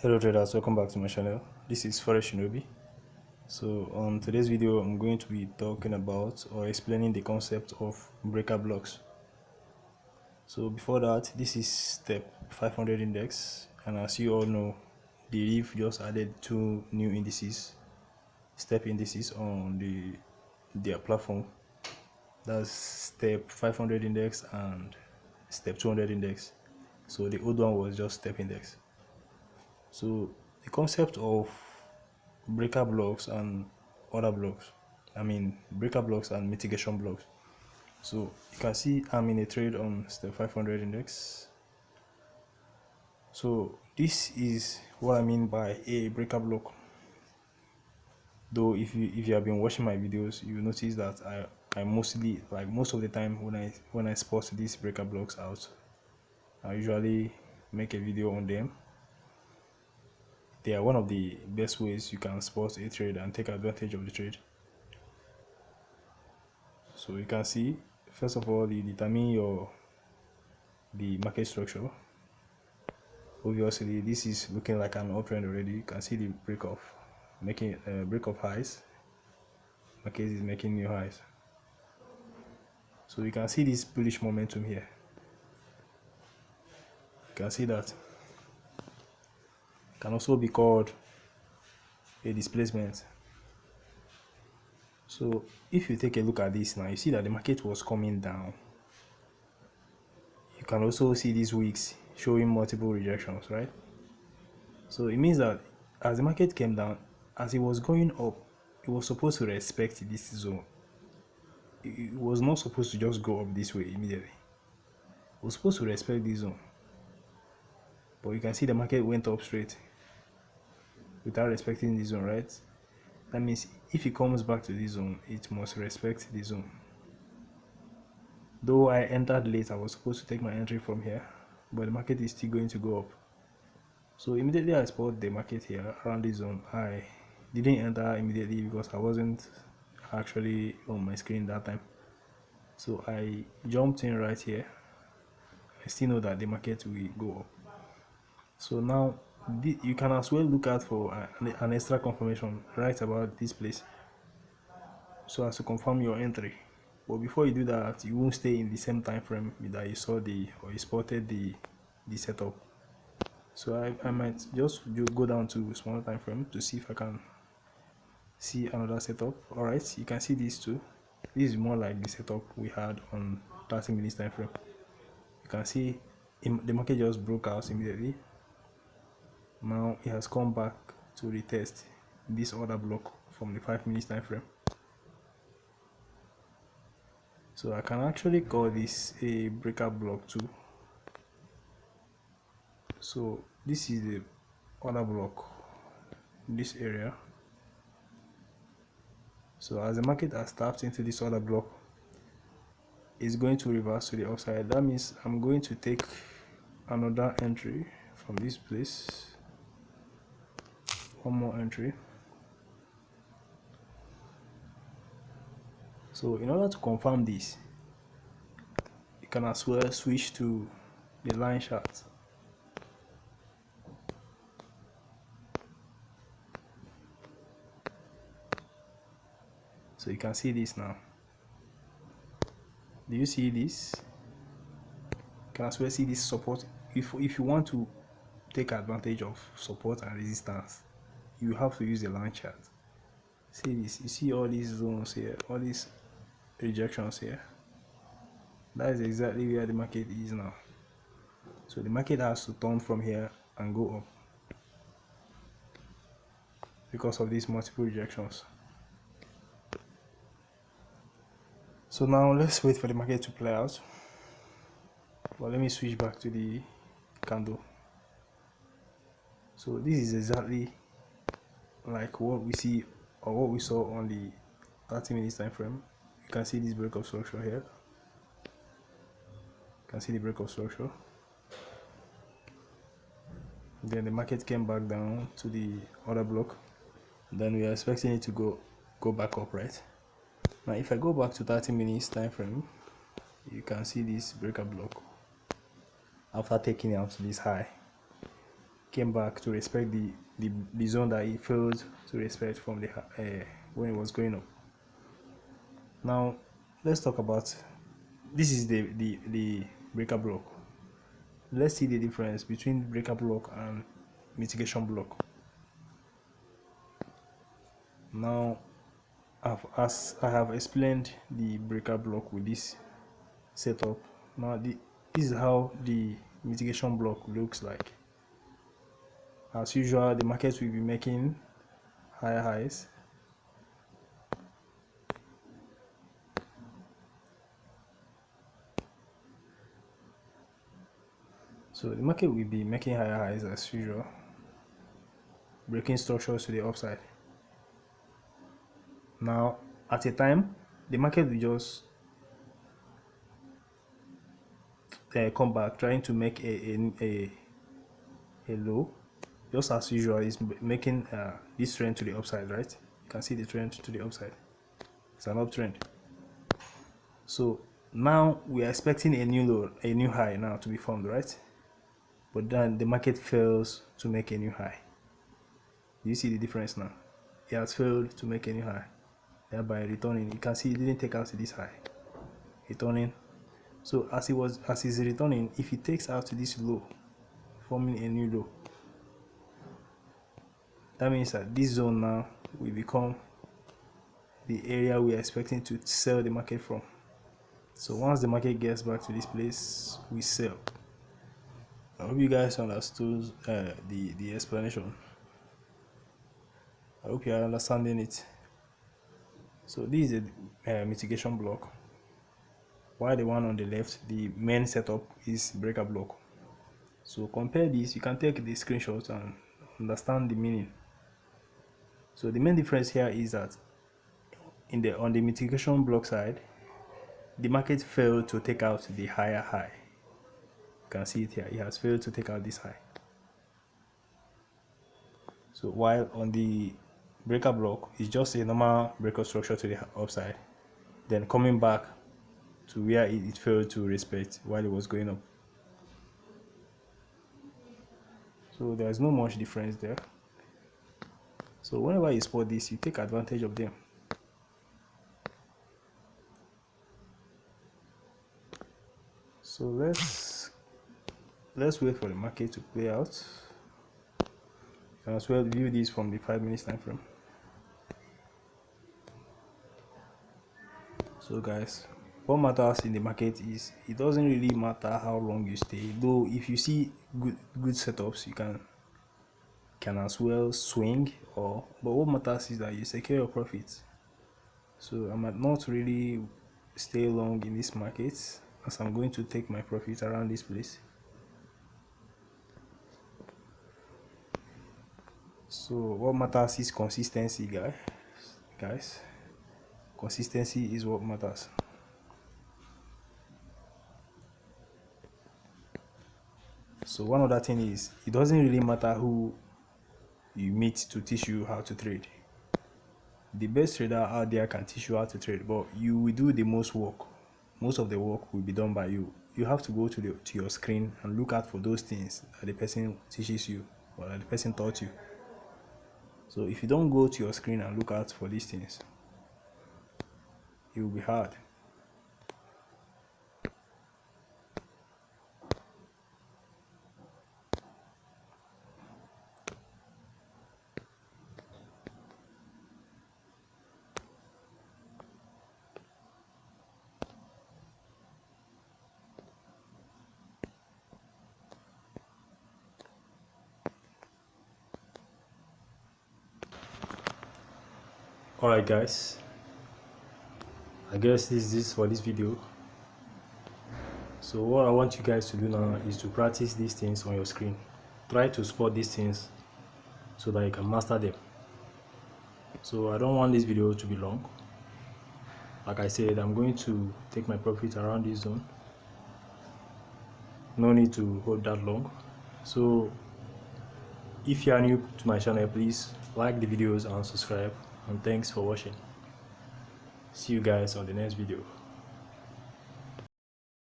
Hello traders, welcome back to my channel. This is Forex Shinobi. So on today's video I'm going to be talking about or explaining the concept of breaker blocks. So before that, this is step 500 index, and as you all know, the reef just added two new indices, step indices on their platform. That's step 500 index and step 200 index. So the old one was just step index. So the concept of breaker blocks and other blocks, breaker blocks and mitigation blocks. So you can see I'm in a trade on step 500 index. So this is what I mean by a breaker block. Though if you have been watching my videos, you notice that I mostly, like most of the time, when I spot these breaker blocks out, I usually make a video on them. They are one of the best ways you can spot a trade and take advantage of the trade. So you can see, first of all, you determine the market structure. Obviously this is looking like an uptrend already. You can see the break of making break of highs. Market is making new highs, so you can see this bullish momentum here. You can see that can also be called a displacement. So if you take a look at this now, you see that the market was coming down. You can also see these wicks showing multiple rejections, right? So it means that as the market came down, as it was going up, it was supposed to respect this zone. It was not supposed to just go up this way immediately. It was supposed to respect this zone. But you can see the market went up straight without respecting this zone, right? That means if it comes back to this zone, it must respect this zone. Though I entered late, I was supposed to take my entry from here, but the market is still going to go up. So immediately I spot the market here around this zone. I didn't enter immediately because I wasn't actually on my screen that time. So I jumped in right here. I still know that the market will go up. So now you can as well look out for an extra confirmation right about this place, so as to confirm your entry. But before you do that, you won't stay in the same time frame that you saw you spotted the setup. So I might just go down to smaller time frame to see if I can see another setup. All right, you can see these two. This is more like the setup we had on 30 minutes time frame. You can see the market just broke out immediately. Now it has come back to retest this other block from the 5 minutes time frame. So I can actually call this a breaker block too. So this is the other block in this area. So as the market has tapped into this other block, it's going to reverse to the upside. That means I'm going to take another entry from this place, one more entry. So in order to confirm this, you can as well switch to the line chart. So you can see this now. Do you see this? You can as well see this support. If you want to take advantage of support and resistance, you have to use the line chart. See this, you see all these zones here, all these rejections here. That is exactly where the market is now. So the market has to turn from here and go up because of these multiple rejections. So now let's wait for the market to play out. But let me switch back to the candle. So this is exactly like what we see or what we saw on the 30 minutes time frame. You can see this break of structure here. You can see the break of structure. Then the market came back down to the other block. Then we are expecting it to go back up, right? Now if I go back to 30 minutes time frame, you can see this breaker block after taking out this high. came back to respect the zone that it failed to respect from the when it was going up. Now let's talk about, this is the breaker block. Let's see the difference between breaker block and mitigation block. Now, as I have explained the breaker block with this setup, now this is how the mitigation block looks like. As usual, the market will be making higher highs. So the market will be making higher highs as usual, breaking structures to the upside. Now, at a time, the market will just come back, trying to make a low, just as usual. Is making this trend to the upside, right? You can see the trend to the upside. It's an uptrend. So now we are expecting a new low, a new high now to be formed, right? But then the market fails to make a new high. Do you see the difference now? It has failed to make a new high, thereby returning. You can see it didn't take out this high, returning. So as it's returning, if it takes out this low, forming a new low, that means that this zone now will become the area we are expecting to sell the market from. So once the market gets back to this place, we sell. I hope you guys understood the explanation. I hope you are understanding it. So this is a mitigation block, while the one on the left, the main setup, is breaker block. So compare this. You can take the screenshots and understand the meaning. So the main difference here is that on the mitigation block side, the market failed to take out the higher high. You can see it here. It has failed to take out this high. So while on the breaker block, it's just a normal breaker structure to the upside, then coming back to where it failed to respect while it was going up. So there's not much difference there. So whenever you spot this, you take advantage of them. So let's wait for the market to play out. You can as well view this from the 5 minutes time frame. So guys, what matters in the market is, it doesn't really matter how long you stay, though if you see good setups, you can as well swing, but what matters is that you secure your profits. So I might not really stay long in this market, as I'm going to take my profit around this place. So what matters is consistency, guys. Consistency is what matters. So one other thing is, it doesn't really matter who you meet to teach you how to trade. The best trader out there can teach you how to trade, but you will do the most work. Most of the work will be done by you. You have to go to your screen and look out for those things that the person teaches you, or that the person taught you. So if you don't go to your screen and look out for these things, it will be hard. Alright guys, I guess this is for this video. So what I want you guys to do now is to practice these things on your screen. Try to spot these things so that you can master them. So I don't want this video to be long. Like I said, I'm going to take my profit around this zone. No need to hold that long. So if you are new to my channel, please like the videos and subscribe, and thanks for watching. See you guys on the next video.